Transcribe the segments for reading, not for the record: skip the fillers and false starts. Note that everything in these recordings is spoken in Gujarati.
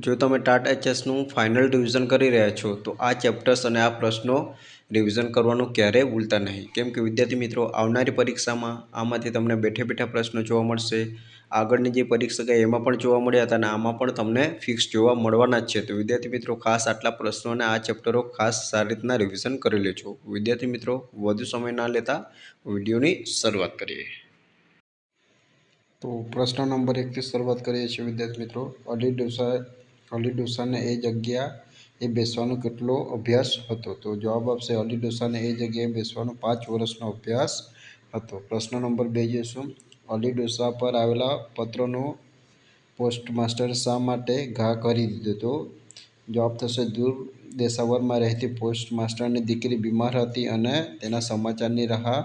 જો તમે ટાટ એચએસનું ફાઇનલ રિવિઝન કરી રહ્યા છો તો આ ચેપ્ટર્સ અને આ પ્રશ્નો રિવિઝન કરવાનું ક્યારેય ભૂલતા નહીં, કેમ કે વિદ્યાર્થી મિત્રો આવનારી પરીક્ષામાં આમાંથી તમને બેઠે બેઠા પ્રશ્નો જોવા મળશે. આગળની જે પરીક્ષા ગઈ એમાં પણ જોવા મળ્યા હતા અને આમાં પણ તમને ફિક્સ જોવા મળવાના જ છે. તો વિદ્યાર્થી મિત્રો ખાસ આટલા પ્રશ્નો અને આ ચેપ્ટરો ખાસ સારી રીતના રિવિઝન કરી લેજો. વિદ્યાર્થી મિત્રો વધુ સમય ના લેતા વિડીયોની શરૂઆત કરીએ. તો પ્રશ્ન નંબર 1 થી શરૂઆત કરીએ છીએ વિદ્યાર્થી મિત્રો. અલી ડોસાને એ જગ્યાએ બેસવાનો કેટલો અભ્યાસ હતો? તો જવાબ આપશે અલી ડોસાને એ જગ્યાએ બેસવાનો 5 વર્ષનો અભ્યાસ હતો. પ્રશ્ન નંબર 2 જોઈશું. અલી ડોસા પર આવેલા પત્રનો પોસ્ટમાસ્ટરે શા માટે ઘા કરી દીધો? તો જવાબ થશે દૂર દેશાવરમાં રહેતી પોસ્ટમાસ્ટરની દીકરી બીમાર હતી અને તેના સમાચારની રાહ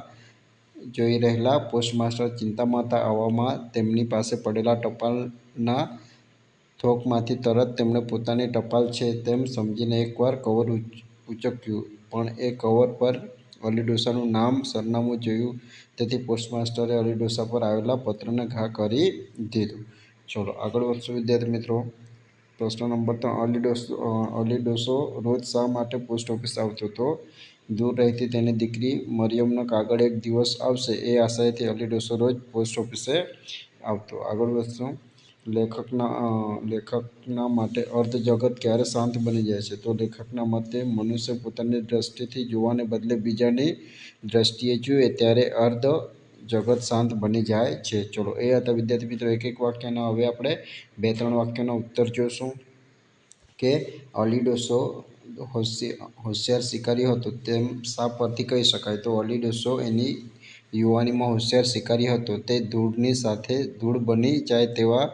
જોઈ રહેલા પોસ્ટમાસ્ટર ચિંતામાં હતા. આવામાં તેમની પાસે પડેલા ટપાલના થોકમાંથી તરત તેમણે પોતાની ટપાલ છે તેમ સમજીને એકવાર કવર ઉંચક્યું, પણ એ કવર પર અલી ડોસાનું નામ સરનામું જોયું. તેથી પોસ્ટમાસ્ટરે અલી ડોસા પર આવેલા પત્રને ઘા કરી દીધો. ચલો આગળ વધશું વિદ્યાર્થી મિત્રો. પ્રશ્ન નંબર 3. અલી ડોસો રોજ શા માટે પોસ્ટ ઓફિસ આવતો? તો દૂર રહેતી તેની દીકરી મરિયમનો કાગળ એક દિવસ આવશે એ આશાએથી અલી ડોસો રોજ પોસ્ટ ઓફિસે આવતો. આગળ વધશું. લેખકના માટે અર્ધ જગત ક્યારે શાંત બની જાય છે? તો લેખકના મતે મનુષ્ય પોતાની દ્રષ્ટિથી જોવાને બદલે બીજાની દ્રષ્ટિએ જુએ ત્યારે અર્ધ જગત શાંત બની જાય છે. ચલો એ હતા વિદ્યાર્થી મિત્રો એક વાક્યના. હવે આપણે 2-3 વાક્યના ઉત્તર જોઈશું કે અલી ડોસો હોશિયાર શિકારી હતો તેમ શા પરથી કહી શકાય? તો અલી ડોસો એની યુવાનીમાં હોશિયાર શિકારી હતો. તે ધૂળની સાથે ધૂળ બની જાય તેવા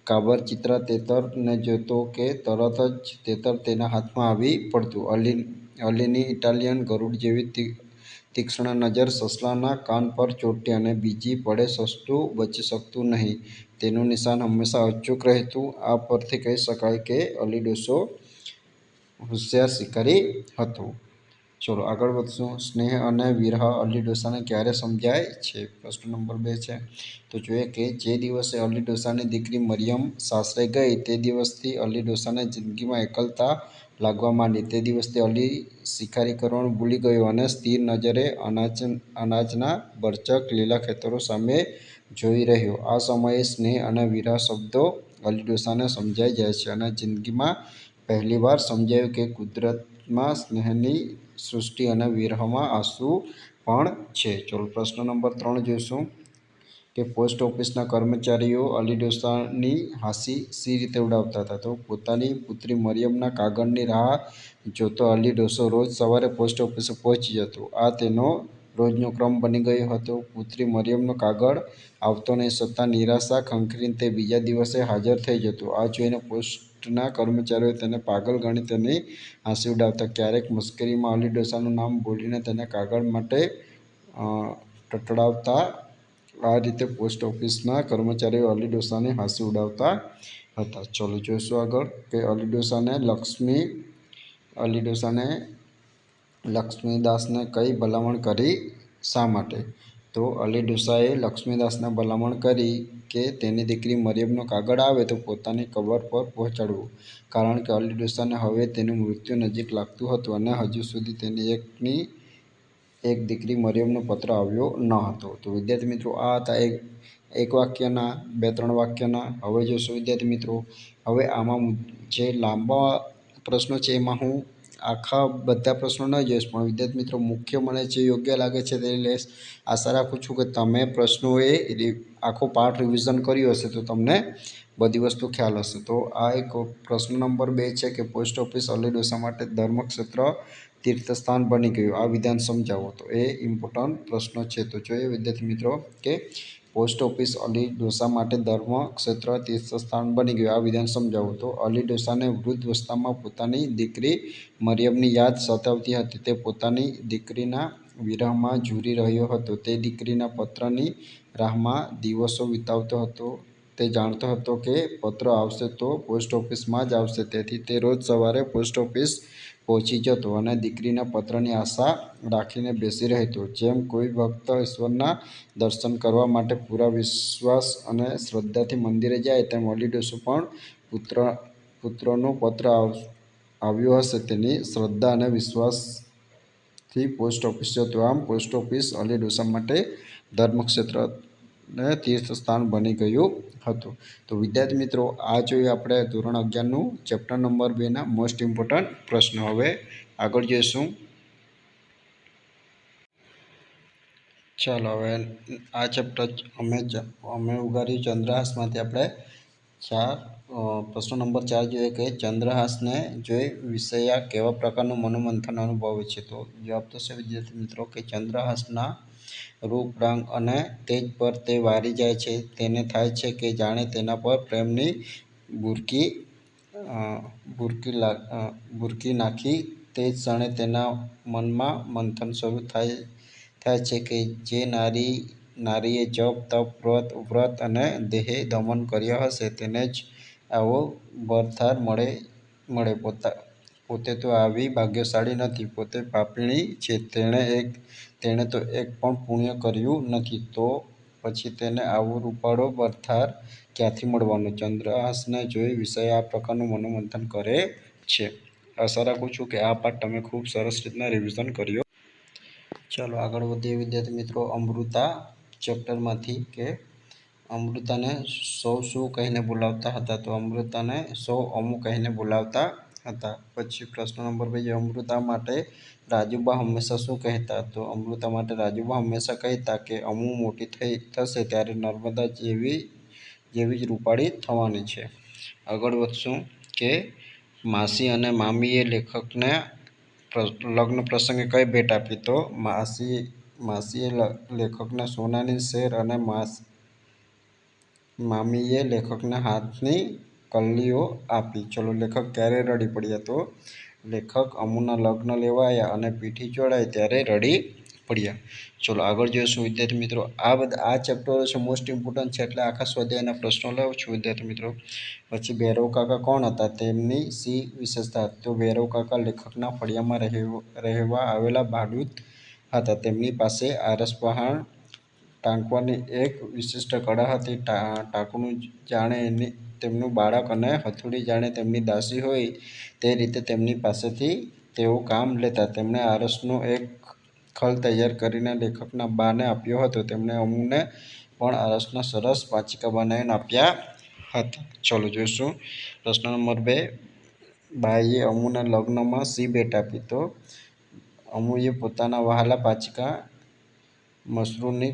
કાબરચીતરા તેતરને જોતો કે તરત જ તેતર તેના હાથમાં આવી પડતું. અલીની ઇટાલિયન ગરુડ જેવી તીક્ષ્ણ નજર સસલાના કાન પર ચોંટતી અને બીજી પળે સસલું બચી શકતું નહીં તેનું નિશાન હંમેશા અચૂક રહેતું. આ પરથી કહી શકાય કે અલી ડોસો હોશિયાર શિકારી હતો. ચલો આગળ વધશું. સ્નેહ અને વિરહ અલી ડોસાને ક્યારે સમજાય છે? પ્રશ્ન નંબર 2 છે. તો જોઈએ કે જે દિવસે અલી ડોસાની દીકરી મરિયમ સાસરે ગઈ તે દિવસથી અલી ડોસાને જિંદગીમાં એકલતા લાગવા માંડી. તે દિવસથી અલી શિકારી કરવાનું ભૂલી ગયો અને સ્થિર નજરે અનાજના ભરચક લીલા ખેતરો સામે જોઈ રહ્યો. આ સમયે સ્નેહ અને વિરહ શબ્દો અલી ડોસાને સમજાઈ જાય છે અને જિંદગીમાં પહેલીવાર સમજાયું કે કુદરતમાં સ્નેહની સૃષ્ટિ અને વિરહમાં આંસુ પણ છે. ચલો પ્રશ્ન નંબર 3 જોઈશું કે પોસ્ટ ઓફિસના કર્મચારીઓ અલી ડોસાની હાંસી શી રીતે ઉડાવતા હતા? તો પોતાની પુત્રી મરિયમના કાગળની રાહ જોતો અલી ડોસો રોજ સવારે પોસ્ટ ઓફિસે પહોંચી જતો. આ તેનો રોજનો ક્રમ બની ગયો હતો. પુત્રી મરિયમનો કાગળ આવતો નહીં છતાં નિરાશા ખંખેરીને તે બીજા દિવસે હાજર થઈ જતો. આ જોઈને પોસ્ટના કર્મચારીઓ તેને પાગલ ગણી તેની હાંસી ઉડાવતા. ક્યારેક મશ્કરીમાં અલી ડોસાનું નામ બોલીને તેને કાગળ માટે ટટોળાવતા. આ રીતે પોસ્ટ ઓફિસના કર્મચારીઓ અલી ડોસાની હાંસી ઉડાવતા હતા. ચલો જોઈશું આગળ કે અલી ડોસાને લક્ષ્મીદાસને કઈ ભલામણ કરી? શા માટે? તો અલી ડોસાએ લક્ષ્મીદાસને ભલામણ કરી કે તેની દીકરી મરિયમનો કાગળ આવે તો પોતાની કબર પર પહોંચાડવું, કારણ કે અલી ડોસાને હવે તેનું મૃત્યુ નજીક લાગતું હતું અને હજુ સુધી તેની એક દીકરી મરિયમનો પત્ર આવ્યો ન હતો. તો વિદ્યાર્થી મિત્રો આ હતા એક વાક્યના 2-3 વાક્યના. હવે જોઈશું વિદ્યાર્થી મિત્રો. હવે આમાં જે લાંબા પ્રશ્નો છે એમાં હું આખા બધા પ્રશ્નો ન જોઈશ, પણ વિદ્યાર્થી મિત્રો મુખ્ય મને જે યોગ્ય લાગે છે તે લઈશ. આશા રાખું છું કે તમે પ્રશ્નોએ આખો પાઠ રિવિઝન કર્યો હશે તો તમને બધી વસ્તુ ખ્યાલ હશે. તો આ એક પ્રશ્ન નંબર 2 છે કે પોસ્ટ ઓફિસ અલી ડોસા માટે ધર્મક્ષેત્ર તીર્થસ્થાન બની ગયું, આ વિધાન સમજાવો. તો એ ઇમ્પોર્ટન્ટ પ્રશ્નો છે. તો જોઈએ વિદ્યાર્થી મિત્રો કે પોસ્ટ ઓફિસ અલી ડોસા માટે ધર્મક્ષેત્ર તીર્થસ્થાન બની ગયું, આ વિધાન સમજાવો. તો અલી ડોસાને વૃદ્ધાવસ્થામાં પોતાની દીકરી મરિયમની યાદ સતાવતી હતી. તે પોતાની દીકરીના વિરહમાં ઝૂરી રહ્યો હતો. તે દીકરીના પત્રની રાહમાં દિવસો વિતાવતો હતો. તે જાણતો હતો કે પત્ર આવશે તો પોસ્ટ ઓફિસમાં જ આવશે. તેથી તે રોજ સવારે પોસ્ટ ઓફિસ પહોંચી જતો અને દીકરીના પત્રની આશા રાખીને બેસી રહેતો. જેમ કોઈ ભક્ત ઈશ્વરના દર્શન કરવા માટે પૂરા વિશ્વાસ અને શ્રદ્ધાથી મંદિરે જાય તેમ અલી ડોસો પણ પુત્રનો પત્ર આવ્યો હશે તેની શ્રદ્ધા અને વિશ્વાસથી પોસ્ટ ઓફિસ જતું. આમ પોસ્ટ ઓફિસ અલી ડોસા માટે ધર્મક્ષેત્ર ને તીર્થસ્થાન બની ગયું હતું. તો વિદ્યાર્થી મિત્રો, આ જોઈએ આપણે ધોરણ 11નું ચેપ્ટર નંબર 2ના મોસ્ટ ઇમ્પોર્ટન્ટ પ્રશ્નો. હવે આગળ જોઈશું. ચાલો હવે આ ચેપ્ટર અમે ઉગાડ્યું ચંદ્રહાસમાંથી આપણે 4 પ્રશ્નો નંબર 4 જોઈએ કે ચંદ્રહાસને જોઈ વિષયા કેવા પ્રકારનું મનોમંથન અનુભવે છે. તો જવાબ થશે વિદ્યાર્થી મિત્રો કે ચંદ્રહાસના રૂપ, રંગ અને તેજ પર તે વારી જાય છે. તેને થાય છે કે જાણે તેના પર પ્રેમની બુરકી નાખી. તે જ ક્ષણે તેના મનમાં મંથન શરૂ થાય છે કે જે નારીએ જપ, તપ, વ્રત અને દેહ દમન કર્યા હશે તેને જ આવો વરથાર મળે. પોતે તો આવી ભાગ્યશાળી નથી, પોતે પાપીણી છે. તેણે તો એક પણ પુણ્ય કર્યું નથી, તો પછી તેને આવો રૂપાળો વરથાર ક્યાંથી મળવાનો? ચંદ્રહાસને જોઈ વિષયા આ પ્રકારનું મનોમંથન કરે છે. આશા રાખું છું કે આ પાઠ તમે ખૂબ સરસ રીતના રિવિઝન કર્યો. ચાલો આગળ વધીએ વિદ્યાર્થી મિત્રો. અમૃતા ચેપ્ટરમાંથી કે અમૃતાને સૌ શું કહીને બોલાવતા હતા? તો અમૃતાને સૌ અમુ કહીને બોલાવતા હતા. પછી પ્રશ્ન નંબર 2, અમૃતા માટે રાજુબા હંમેશા શું કહેતા? તો અમૃતા માટે રાજુબા હંમેશા કહેતા કે અમુ મોટી થશે ત્યારે નર્મદા જેવી જ રૂપાળી થવાની છે. આગળ વધશું કે માસી અને મામીએ લેખકને લગ્ન પ્રસંગે કઈ ભેટ આપી? તો માસીએ લેખકને સોનાની સેર અને મામીએ લેખકને હાથની કલ્લીઓ આપી. ચલો લેખક ક્યારે રડી પડ્યા? તો લેખક અમુના લગ્ન લેવાયા અને પીઠી ચોળાઈ ત્યારે રડી પડ્યા. ચલો આગળ જોઈશું વિદ્યાર્થી મિત્રો. આ ચેપ્ટરો છે મોસ્ટ ઇમ્પોર્ટન્ટ છે એટલે આખા સ્વાધ્યાયના પ્રશ્નો લાવું છું વિદ્યાર્થી મિત્રો. પછી ભૈરવ કાકા કોણ હતા? તેમની શી વિશેષતા? તો ભૈરવ કાકા લેખકના ફળિયામાં રહેવા આવેલા ભાડૂત હતા. તેમની પાસે આરસપહાણ ટાંકવાની એક વિશિષ્ટ કળા હતી. ટાંકણું જાણે તેમનું બાળક અને હથોડી જાણે તેમની દાસી હોય તે રીતે તેમની પાસેથી તેઓ કામ લેતા. તેમણે આરસનો એક ખલ તૈયાર કરીને લેખકના બાને આપ્યો હતો. તેમણે અમુને પણ આરસના સરસ પાંચિકા બનાવીને આપ્યા હતા. ચલો જોઈશું પ્રશ્ન નંબર 2, બાઈએ અમુના લગ્નમાં શી ભેટ આપી? તો અમુએ પોતાના વહાલા પાંચિકા મસરૂની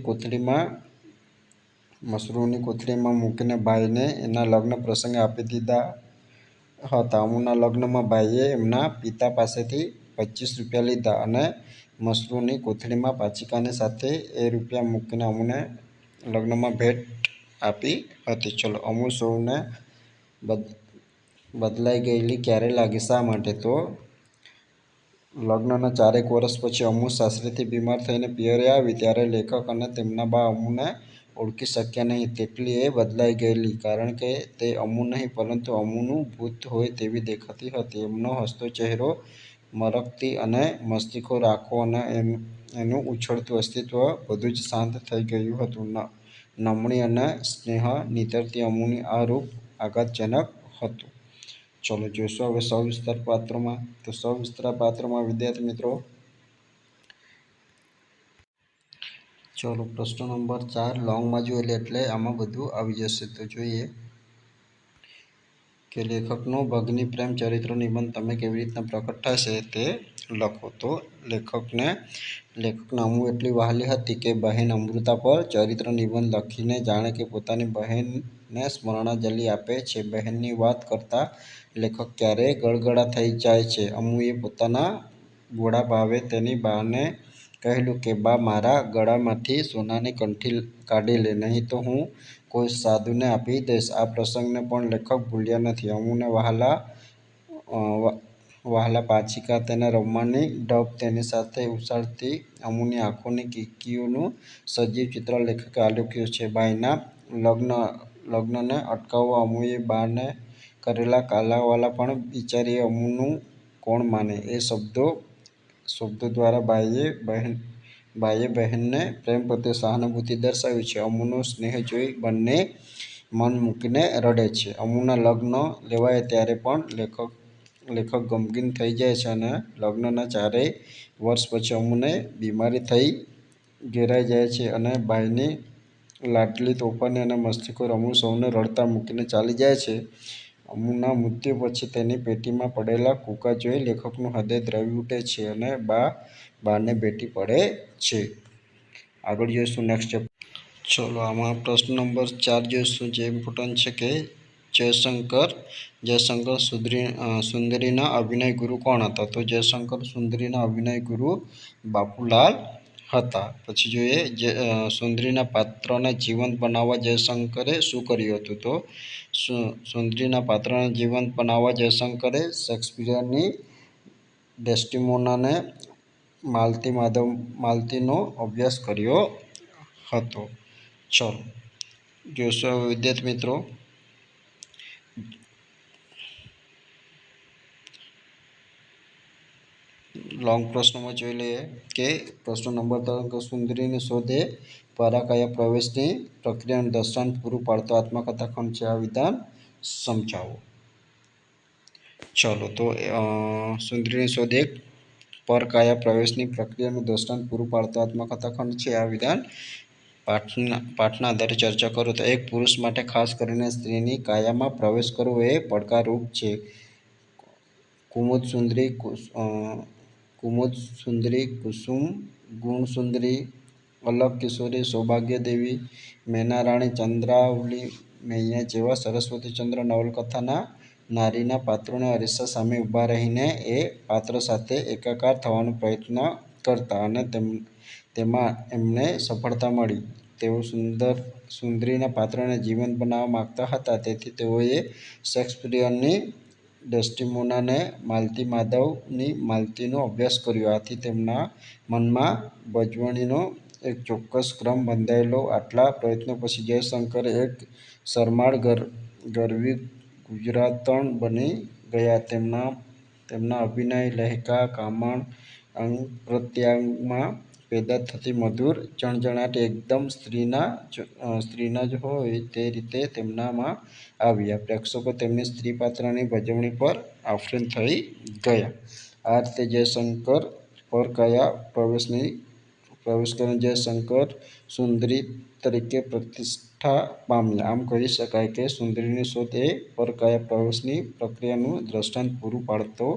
કોથળીમાં મૂકીને ભાઈને એના લગ્ન પ્રસંગે આપી દીધા હતા. અમુના લગ્નમાં ભાઈએ એમના પિતા પાસેથી 25 રૂપિયા લીધા અને મસરૂની કોથળીમાં પાંચિકાની સાથે એ રૂપિયા મૂકીને અમુને લગ્નમાં ભેટ આપી હતી. ચલો અમુ સૌને બદલાઈ ગયેલી ક્યારે લાગી? શા માટે? તો લગ્નના 4 વર્ષ પછી અમુ સાસરેથી બીમાર થઈને પિયરે આવી ત્યારે લેખક અને તેમના બા અમુને ઓળખી શક્યા નહીં તેટલી એ બદલાઈ ગયેલી. કારણ કે તે અમુ નહીં પરંતુ અમુનું ભૂત હોય તેવી દેખાતી હતી. એમનો હસતો ચહેરો, મરકતી અને મસ્તીખોર આંખો અને એનું ઉછળતું અસ્તિત્વ બધું જ શાંત થઈ ગયું હતું. નમણી અને સ્નેહ નીતરતી અમુનું આ રૂપ આઘાતજનક હતું. ચલો જોઈશું હવે સવિસ્તર પાત્રમાં. તો સવિસ્તર પાત્રમાં વિદ્યાર્થી મિત્રો ચલો પ્રશ્ન નંબર 4 લોંગમાં જોઈ એટલે આમાં બધું આવી જશે. તો જોઈએ કે લેખકનો ભગની પ્રેમ ચરિત્ર નિબંધ તમે કેવી રીતના પ્રકટ થશે તે લખો. તો લેખકને અમુ એટલી વહાલી હતી કે બહેન અમૃતા પર ચરિત્ર નિબંધ લખીને જાણે કે પોતાની બહેનને સ્મરણાંજલિ આપે છે. બહેનની વાત કરતા લેખક ક્યારેય ગળગળા થઈ જાય છે. અમુએ પોતાના ભોળા ભાવે તેની બાને કહેલું કે બા મારા ગળામાંથી સોનાની કંઠી કાઢી લે, નહીં તો હું કોઈ સાધુને આપી દઈશ. આ પ્રસંગને પણ લેખક ભૂલ્યા નથી. અમુને વહાલા પાંચિકા, તેના રમવાની ઢબ, તેની સાથે ઉછાળતી અમુની આંખોની કીકીઓનું સજીવ ચિત્ર લેખકે આલેખ્યું છે. ભાઈના લગ્નને અટકાવવા અમુએ બાને કરેલા કાલાવાલા પણ બિચારીએ અમુનું કોણ માને? એ શબ્દો દ્વારા બાઈએ બહેનને પ્રેમ પ્રત્યે સહાનુભૂતિ દર્શાવી છે. અમુનો સ્નેહ જોઈ બંને મન મૂકીને રડે છે. અમુના લગ્ન લેવાય ત્યારે પણ લેખક ગમગીન થઈ જાય છે અને લગ્નના 4 વર્ષ પછી અમુને બીમારી થઈ ઘેરાઈ જાય છે અને ભાઈની લાડલી, તોફાની અને મસ્તીખોર અમુ સૌને રડતા મૂકીને ચાલી જાય છે. અમુના મૃત્યુ પછી તેની પેટીમાં પડેલા કૂકા જોઈ લેખકનું હૃદય દ્રવી ઉઠે છે અને બાને ભેટી પડે છે. આગળ જોઈશું નેક્સ્ટ ચેપ્ટર. ચલો આમાં પ્રશ્ન નંબર 4 જોઈશું, જે ઇમ્પોર્ટન્ટ છે કે જયશંકર સુંદરીના અભિનય ગુરુ કોણ હતા? તો જયશંકર સુંદરીના અભિનય ગુરુ બાપુલાલ હતા. પછી જોઈએ સુંદરીના પાત્રને જીવંત બનાવવા જયશંકરે શું કર્યું હતું? તો સુંદરીના પાત્રને જીવંત બનાવવા જયશંકરે શેક્સપિયરની ડેસ્ટિમોનાને માલતીનો અભ્યાસ કર્યો હતો. ચલો જોઈશું વિદ્યાર્થી મિત્રો લોંગ પ્રશ્નોમાં જોઈ લઈએ કે પ્રશ્ન નંબર 3 સુંદરીની શોધ એ પરાકાયા પ્રવેશની પ્રક્રિયાનું દ્રષ્ટાંત પૂરું પાડતો આત્મકથાખંડ છે. આ વિધાન સમજાવો. ચલો તો સુંદરીની શોધ એ પરકાયા પ્રવેશની પ્રક્રિયાનું દ્રષ્ટાંત પૂરું પાડતો આત્મકથાખંડ છે. આ વિધાન પાઠના આધારે ચર્ચા કરો. તો એક પુરુષ માટે ખાસ કરીને સ્ત્રીની કાયામાં પ્રવેશ કરવો એ પડકારરૂપ છે. કુમુદ સુંદરી, કુસુમ ગુણ સુંદરી, અલક કિશોરી, સૌભાગ્ય દેવી, મેના રાણી, ચંદ્રાવલી, મૈયા જેવા સરસ્વતીચંદ્ર નવલકથાના નારીના પાત્રોને અરીસા સામે ઊભા રહીને એ પાત્ર સાથે એકાકાર થવાનો પ્રયત્ન કરતા અને તેમાં એમને સફળતા મળી. તેઓ સુંદરીના પાત્રને જીવંત બનાવવા માગતા હતા, તેથી તેઓએ શેક્સપિયરની ડેસ્ટિમોનાને માલતી માલતીનો અભ્યાસ કર્યો. આથી તેમના મનમાં ભજવણીનો એક ચોક્કસ ક્રમ બંધાયેલો. આટલા પ્રયત્નો પછી જયશંકર એક શરમાળ ગરવી ગુજરાતણ બની ગયા. તેમના અભિનય, લહેકા, કામણ, અંગપ્રત્યંગમાં પેદા થતી મધુર ઝણઝણાટ એકદમ સ્ત્રીના જ હોય તે રીતે તેમનામાં આવ્યા. પ્રેક્ષકો તેમની સ્ત્રી પાત્રની ભજવણી પર આફરીન થઈ ગયા. આ રીતે જયશંકર પરકાયા પ્રવેશ કરીને જયશંકર સુંદરી તરીકે પ્રતિષ્ઠા પામ્યા. આમ કહી શકાય કે સુંદરીની શોધ એ પરકાયા પ્રવેશની પ્રક્રિયાનું દ્રષ્ટાંત પૂરું પાડતો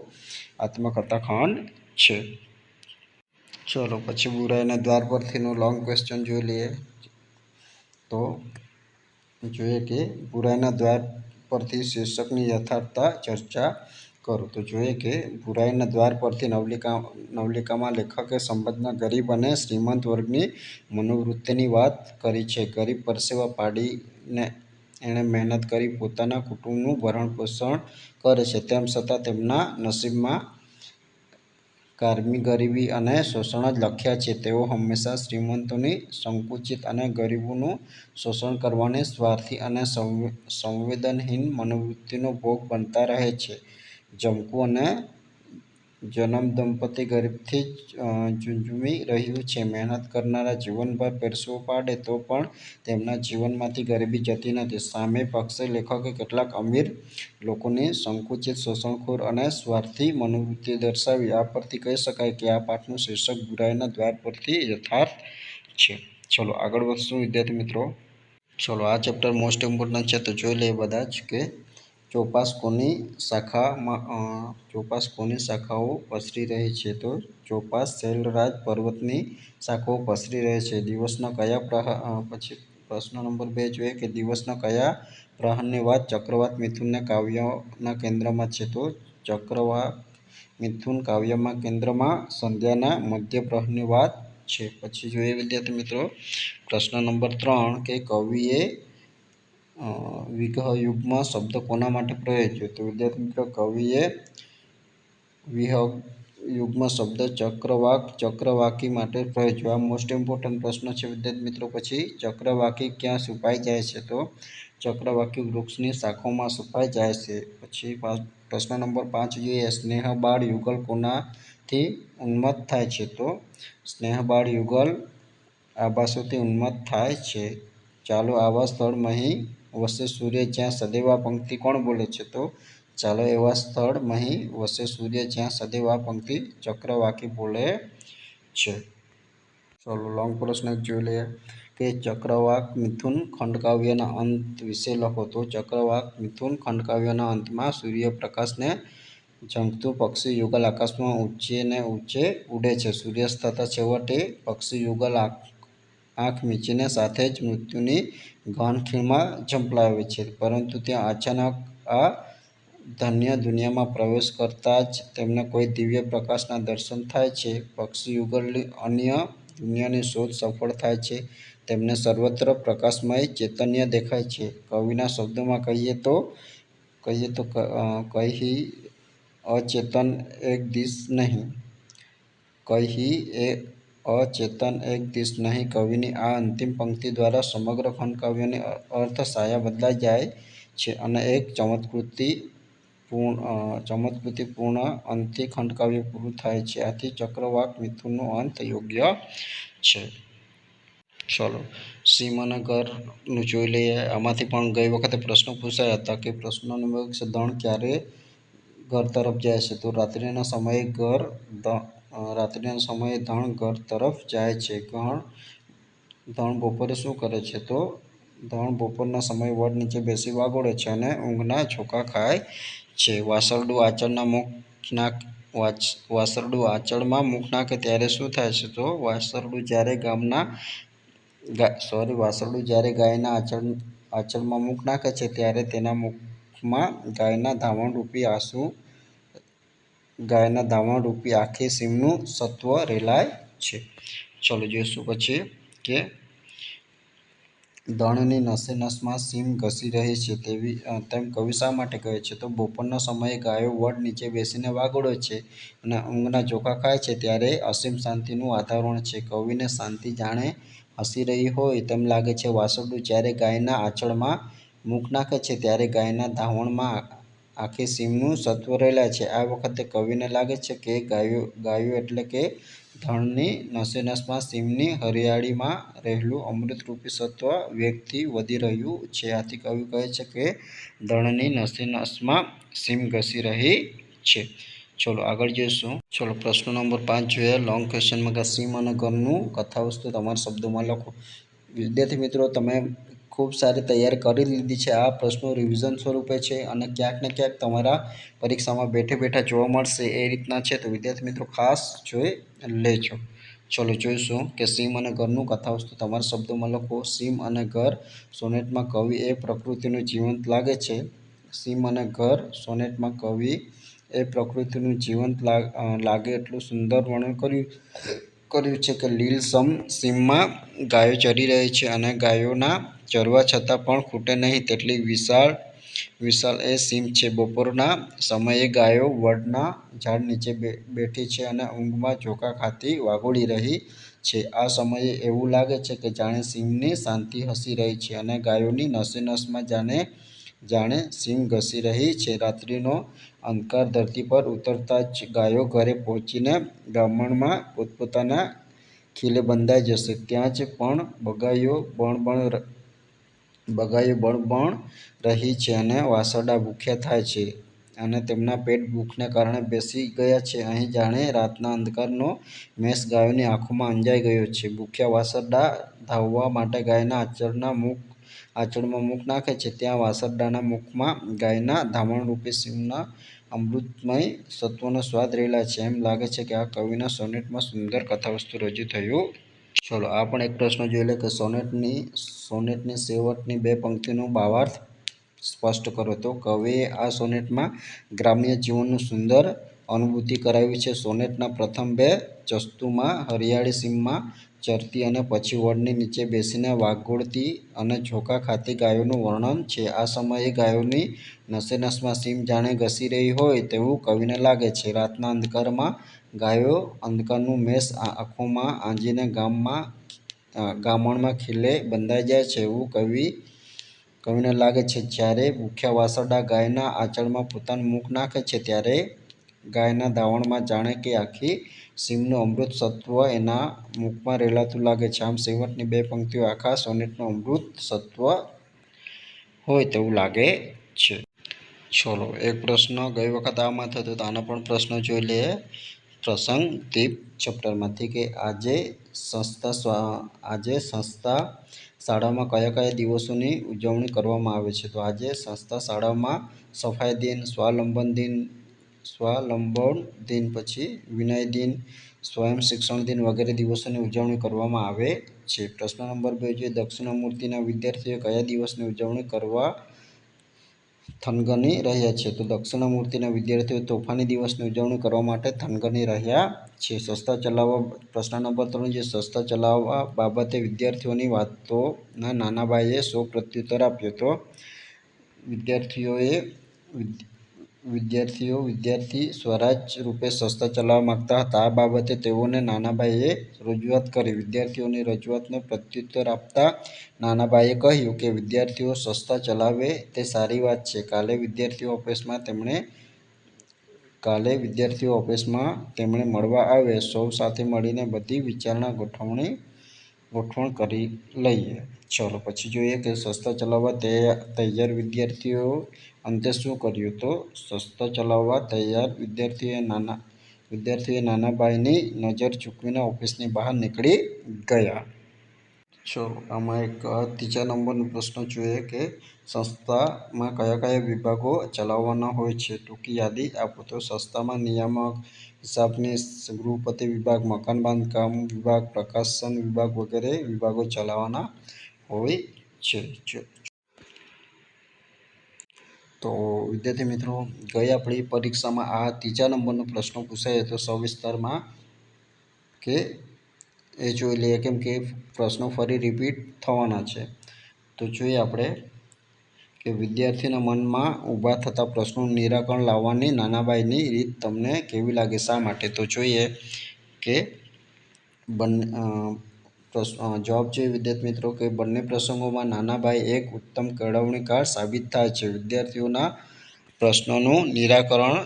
આત્મકથાખંડ છે. ચલો પછી બુરાઈના દ્વાર પરથીનું લોંગ ક્વેશ્ચન જોઈ લઈએ. તો જોઈએ કે બુરાઈના દ્વાર પરથી શીર્ષકની યથાર્થતા ચર્ચા કરો. તો જોઈએ કે બુરાઈના દ્વાર પરથી નવલિકામાં લેખકે સમાજના ગરીબ અને શ્રીમંત વર્ગની મનોવૃત્તિની વાત કરી છે. ગરીબ પરસેવા પાડીને એણે મહેનત કરી પોતાના કુટુંબનું ભરણપોષણ કરે છે, તેમ છતાં તેમના નસીબમાં કાયમી ગરીબી અને શોષણ જ લખ્યા છે. તેઓ હંમેશા શ્રીમંતોની સંકુચિત અને ગરીબોનું શોષણ કરવાની સ્વાર્થી અને સંવેદનહીન મનોવૃત્તિનો ભોગ બનતા રહે છે. જમકુ અને જનમ દંપતી ગરીબીથી ઝઝૂમી રહ્યું છે. મહેનત કરનારા જીવનભર પરસેવો પાડે તો પણ તેમના જીવનમાંથી ગરીબી જતી નથી. સામે પક્ષે લેખકે કેટલાક અમીર લોકોની સંકુચિત, શોષણખોર અને સ્વાર્થી મનોવૃત્તિ દર્શાવી. આ પરથી કહી શકાય કે આ પાઠનું શીર્ષક બુરાઈના દ્વાર પરથી યથાર્થ છે. ચલો આગળ વધશું વિદ્યાર્થી મિત્રો. ચલો આ ચેપ્ટર મોસ્ટ ઇમ્પોર્ટન્ટ છે, તો જોઈ લઈએ બધા જ કે ચોપાસ કોની શાખાઓ પસરી રહી છે? તો ચોપાસ શૈલરાજ પર્વતની શાખાઓ પસરી રહે છે. દિવસના કયા પછી પ્રશ્ન નંબર 2 જોઈએ કે દિવસના કયા પ્રહરની વાત ચક્રવાત મિથુનના કાવ્યના કેન્દ્રમાં છે? તો ચક્રવાત મિથુન કાવ્યમાં કેન્દ્રમાં સંધ્યાના મધ્ય પ્રહરની વાત છે. પછી જોઈએ વિદ્યાર્થી મિત્રો પ્રશ્ન નંબર 3 કે કવિએ વિહગયુગ્મ શબ્દ કોના માટે પ્રયોજ્યો? તો વિદ્યાર્થી મિત્રો કવિએ વિહગયુગ્મ શબ્દ ચક્રવાકી માટે પ્રયોજ્યો. આ મોસ્ટ ઇમ્પોર્ટન્ટ પ્રશ્ન છે વિદ્યાર્થી મિત્રો. પછી ચક્રવાકી ક્યાં છુપાઈ જાય છે? તો ચક્રવાકી વૃક્ષની શાખાઓમાં છુપાઈ જાય છે. પછી પ્રશ્ન નંબર 5 જોઈએ સ્નેહબાળ યુગલ કોનાથી ઉન્મત્ત થાય છે? તો સ્નેહબાળ યુગલ આભાસોથી ઉન્મત્ત થાય છે. ચાલો આવા સ્થળ અહીં વસે સૂર્ય જ્યાં સદૈવ આ પંક્તિ કોણ બોલે છે? તો ચાલો એવા સ્થળ મહી વસે સૂર્ય જ્યાં સદૈવ આ પંક્તિ ચક્રવાકી બોલે છે. ચાલો લોંગ પ્રશ્ન જોઈ લઈએ કે ચક્રવાક મિથુન ખંડકાવ્યના અંત વિશે લખો. તો ચક્રવાક મિથુન ખંડકાવ્યના અંતમાં સૂર્યપ્રકાશને ઝંખતું પક્ષી યુગલ આકાશમાં ઊંચે ને ઊંચે ઉડે છે. સૂર્યાસ્ત થતાં છેવટે પક્ષી યુગલ આંખ મીચીને સાથે જ મૃત્યુની ગહન ખીણમાં ઝંપલાવે છે. પરંતુ ત્યાં અચાનક આ ધન્ય દુનિયામાં પ્રવેશ કરતા જ તેમને કોઈ દિવ્ય પ્રકાશના દર્શન થાય છે. પક્ષી યુગલની અન્ય દુનિયાની શોધ સફળ થાય છે. તેમને સર્વત્ર પ્રકાશમય ચૈતન્ય દેખાય છે. કવિના શબ્દોમાં કહીએ તો કહી અચેતન એક દિશ નહીં. કહી એ અચેતન એક દિશ નહીં. કવિની આ અંતિમ પંક્તિ દ્વારા સમગ્ર ખંડકાવ્યની અર્થછાયા બદલાઈ જાય છે અને એક ચમત્કૃતિપૂર્ણ અંતથી ખંડકાવ્ય પૂરું થાય છે. આથી ચક્રવાક મિથુનનો અંત યોગ્ય છે. ચલો સીમ અને ઘરનું જોઈ લઈએ. આમાંથી પણ ગઈ વખતે પ્રશ્નો પૂછાયા હતા કે પ્રશ્ન નંબર 1 છે ધણ ક્યારે ઘર તરફ જાય છે? તો રાત્રિના સમયે ધણ ઘર તરફ જાય છે. ધણ બપોરે શું કરે છે? તો ધણ બપોરના સમયે વડ નીચે બેસી વાગોળે છે અને ઊંઘના ઝોકા ખાય છે. વાસરડું આંચળમાં મુખ નાખે ત્યારે શું થાય છે? તો વાસરડું જ્યારે ગાયના આંચળમાં મુખ નાખે છે ત્યારે તેના મુખમાં ગાયના ધાવણરૂપી આખી સીમનું સત્વ રેલાય છે. ચલો જોઈશું પછી કે ધણની નસે નસમાં સીમ ઘસી રહી છે તેમ કવિ શા માટે કહે છે? તો બપોરના સમયે ગાયો વડ નીચે બેસીને વાગોળે છે અને ઊંઘના ઝોકા ખાય છે ત્યારે અસીમ શાંતિનું વાતાવરણ છે. કવિને શાંતિ જાણે હસી રહી હોય તેમ લાગે છે. વાસરડું જ્યારે ગાયના આંચળમાં મુખ નાખે છે ત્યારે ગાયના ધાવણમાં આખી સીમનું સત્વ રેલાય છે. આ વખતે કવિને લાગે છે કે ગાયો એટલે કે ધણની નસે નસમાં સીમની હરિયાળીમાં રહેલું અમૃતરૂપી સત્વ વેગથી વધી રહ્યું છે. આથી કવિ કહે છે કે ધણની નસે નસમાં સીમ ઘસી રહી છે. ચલો આગળ જોઈશું. ચલો પ્રશ્ન નંબર 5 જોઈએ. લોંગ ક્વેશ્ચનમાં કે સીમ અને ઘરનું કથાવસ્તુ તમારા શબ્દોમાં લખો. વિદ્યાર્થી મિત્રો, તમે ખૂબ સારી તૈયારી કરી લીધી છે. આ પ્રશ્નો રિવિઝન સ્વરૂપે છે અને ક્યાંક ને ક્યાંક તમારા પરીક્ષામાં બેઠા જોવા મળશે એ રીતના છે. તો વિદ્યાર્થી મિત્રો ખાસ જોઈ લેજો. ચલો જોઈશું કે સીમ અને ઘરનું કથાવસ્તુ તમારા શબ્દોમાં લખો. સીમ અને ઘર સોનેટમાં કવિ એ પ્રકૃતિનું જીવંત લાગે છે. સીમ અને ઘર સોનેટમાં કવિ એ પ્રકૃતિનું જીવંત લાગે એટલું સુંદર વર્ણન કર્યું છે કે લીલસમ સીમમાં ગાયો ચરી રહી છે અને ગાયોના ચરવા છતાં પણ ખૂટે નહીં તેટલી વિશાળ એ સીમ છે. બપોરના સમયે ગાયો વડના ઝાડ નીચે બેઠી છે અને ઊંઘમાં ઝોકા ખાતી વાગોળી રહી છે. આ સમયે એવું લાગે છે કે જાણે સીમની શાંતિ હસી રહી છે અને ગાયોની નસે નસમાં જાણે સીમ ઘસી રહી છે. રાત્રિનો અંધકાર ધરતી પર ઉતરતા જ ગાયો ઘરે પહોંચીને ગામણમાં પોતપોતાના ખીલે બંધાઈ જશે. ત્યાં જ પણ બગાઈઓ બણબણ રહી છે અને વાસરડા ભૂખ્યા થાય છે અને તેમના પેટ ભૂખને કારણે બેસી ગયા છે. અહીં જાણે રાતના અંધકારનો મેષ ગાયોની આંખોમાં અંજાઈ ગયો છે. ભૂખ્યા વાસરડા ધાવવા માટે ગાયના આંચળમાં મુખ નાખે છે ત્યાં વાસરડાના મુખમાં ગાયના ધાવણરૂપી સીમના અમૃતમય સત્વનો સ્વાદ રેલાય છે. એમ લાગે છે કે આ કવિના સોનેટમાં સુંદર કથાવસ્તુ રજૂ થયું. ચલો આ પણ એક પ્રશ્ન જોઈ લે કે સોનેટની છેવટની 2 પંક્તિનો ભાવાર્થ સ્પષ્ટ કરો. તો કવિએ આ સોનેટમાં ગ્રામ્ય જીવનનું સુંદર અનુભૂતિ કરાવી છે. સોનેટના પ્રથમ 2 ચસ્તુમાં હરિયાળી સીમમાં ચરતી અને પછી વડની નીચે બેસીને વાગોળતી અને ઝોકા ખાતી ગાયોનું વર્ણન છે. આ સમયે ગાયોની નસે નસમાં સીમ જાણે ઘસી રહી હોય તેવું કવિને લાગે છે. રાતના અંધકારમાં ગાયો અંધકારનું મેષ આંખોમાં આંજીને ગામણમાં ખીલે બંધાઈ જાય છે એવું કવિને લાગે છે. જ્યારે ભૂખ્યા વાસરડા ગાયના આંચળમાં પોતાનું મુખ નાખે છે ત્યારે ગાયના ધાવણમાં જાણે કે આખી સીમનું અમૃત સત્વ એના મુખમાં રેલાતું લાગે છે. આમ છેવટની 2 પંક્તિઓ આખા સોનેટનું અમૃત સત્વ હોય તેવું લાગે છે. ચલો, એક પ્રશ્ન ગઈ વખત આમાં થતો તો આનો પણ પ્રશ્ન જોઈ લઈએ. પ્રસંગ દીપ ચેપ્ટરમાંથી કે આજે સંસ્થા શાળામાં કયા કયા દિવસોની ઉજવણી કરવામાં આવે છે. તો આજે સંસ્થા શાળામાં સફાઈ દિન, સ્વાવલંબન દિન, પછી વિનય દિન, સ્વયં શિક્ષણ દિન વગેરે દિવસોની ઉજવણી કરવામાં આવે છે. પ્રશ્ન નંબર 2 છે દક્ષિણામૂર્તિના વિદ્યાર્થીઓ કયા દિવસની ઉજવણી કરવા થનગની રહ્યા છે. તો દક્ષિણામૂર્તિના વિદ્યાર્થીઓ તોફાની દિવસની ઉજવણી કરવા માટે થનગની રહ્યા છે. સંસ્થા ચલાવવા પ્રશ્ન નંબર 3 છે સંસ્થા ચલાવવા બાબતે વિદ્યાર્થીઓની વાતોના નાનાભાઈએ શો પ્રત્યુત્તર આપ્યો. તો વિદ્યાર્થી સ્વરાજ રૂપે સંસ્થા ચલાવવા માંગતા હતા. આ બાબતે તેઓને નાનાભાઈએ રજૂઆત કરી. વિદ્યાર્થીઓની રજૂઆતનો પ્રત્યુત્તર આપતા નાનાભાઈએ કહ્યું કે વિદ્યાર્થીઓ સંસ્થા ચલાવે તે સારી વાત છે. કાલે વિદ્યાર્થીઓ ઓફિસમાં તેમણે મળવા આવે. સૌ સાથે મળીને બધી વિચારણા ગોઠવણ કરી લઈએ. ચલો પછી જોઈએ કે સંસ્થા ચલાવવા તૈયાર વિદ્યાર્થીઓએ અંતે શું કર્યું. તો સંસ્થા ચલાવવા તૈયાર વિદ્યાર્થીઓએ નાનાભાઈની નજર ચૂકવીને ઓફિસની બહાર નીકળી ગયા. ચલો આમાં એક 3 નંબરનો પ્રશ્ન જોઈએ કે સંસ્થામાં કયા કયા વિભાગો ચલાવવાના હોય છે. ટૂંકી યાદી આપો. તો સંસ્થામાં નિયામક, હિસાબનીશ, ગૃહપતિ વિભાગ, મકાન બાંધકામ વિભાગ, પ્રકાશન વિભાગ વગેરે વિભાગો ચલાવવાના હોય છે. તો વિદ્યાર્થી મિત્રો, ગઈ આપણી પરીક્ષામાં આ 3 નંબરનો પ્રશ્ન પૂછાયો હતો સવિસ્તારમાં કે એ જોઈ લઈએ, કેમ કે પ્રશ્નો ફરી રિપીટ થવાના છે. તો જોઈએ આપણે કે વિદ્યાર્થીના મનમાં ઊભા થતા પ્રશ્નોનું નિરાકરણ લાવવાની નાનાભાઈની રીત તમને કેવી લાગે, શા માટે. તો જોઈએ કે જવાબ જોઈએ વિદ્યાર્થી મિત્રો કે બંને પ્રસંગોમાં નાનાભાઈ એક ઉત્તમ કેળવણીકાર સાબિત થાય છે. વિદ્યાર્થીઓના પ્રશ્નોનું નિરાકરણ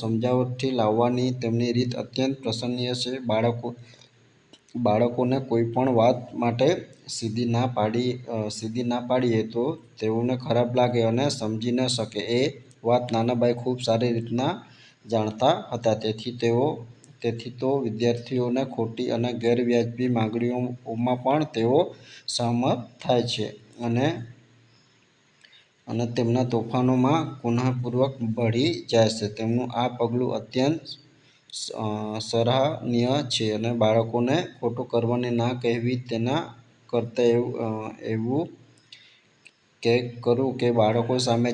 સમજાવટથી લાવવાની તેમની રીત અત્યંત પ્રશંસનીય છે. બાળકોને કોઈ પણ વાત માટે સીધી ના પાડીએ તો તેઓને ખરાબ લાગે અને સમજી ન શકે એ વાત નાનાભાઈ ખૂબ સારી રીતના જાણતા હતા. તેથી તો વિદ્યાર્થીઓની ખોટી અને ગેરવ્યાજબી માંગણીઓમાં પણ તેઓ સહમત થાય છે અને તેમના તોફાનોમાં કુતૂહલપૂર્વક ભળી જાય છે. તેમનું આ પગલું અત્યંત સરાહનીય છે અને બાળકોને ખોટું કરવાની ના કહેવી તેના કરતાં એવું કંઈક કરવું કે બાળકો સામે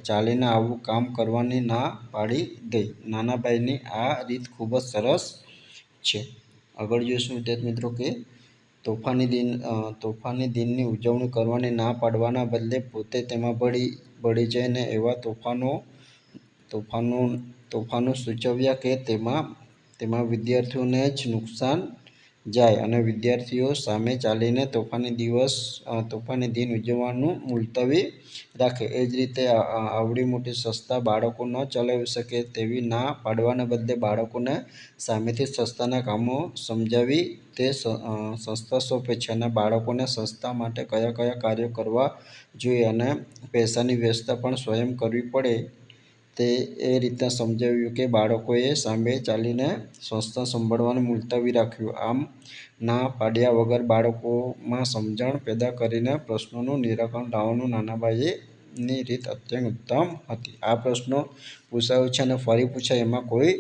ચાલીને આવું કામ કરવાની ના પાડી દે. નાનાભાઈની આ રીત ખૂબ જ સરસ છે. આગળ જોઈશું વિદ્યાર્થી મિત્રો કે તોફાની દિનની ઉજવણી કરવાની ના પાડવાના બદલે પોતે તેમાં ભળી જઈને એવા તોફાનો સૂચવ્યા કે તેમાં વિદ્યાર્થીઓને જ નુકસાન જાય અને વિદ્યાર્થીઓ સામે ચાલીને તોફાની દિન ઉજવવાનું મુલતવી રાખે. એ જ રીતે આવડી મોટી સંસ્થા બાળકો ન ચલાવી શકે તેવી ના પાડવાને બદલે બાળકોને સામેથી સંસ્થાના કામો સમજાવી તે સંસ્થા સોંપે છે અને બાળકોને સંસ્થા માટે કયા કયા કાર્યો કરવા જોઈએ અને પૈસાની વ્યવસ્થા પણ સ્વયં કરવી પડે એ રીતના સમજાવ્યું કે બાળકોએ સામે ચાલીને સંસ્થા સંભાળવાનું મુલતવી રાખ્યું. આમ ના પાડ્યા વગર બાળકોમાં સમજણ પેદા કરીને પ્રશ્નોનું નિરાકરણ લાવવાનું નાનાભાઈની રીત અત્યંત ઉત્તમ હતી. આ પ્રશ્નો પૂછાયો છે અને ફરી પૂછાય એમાં કોઈ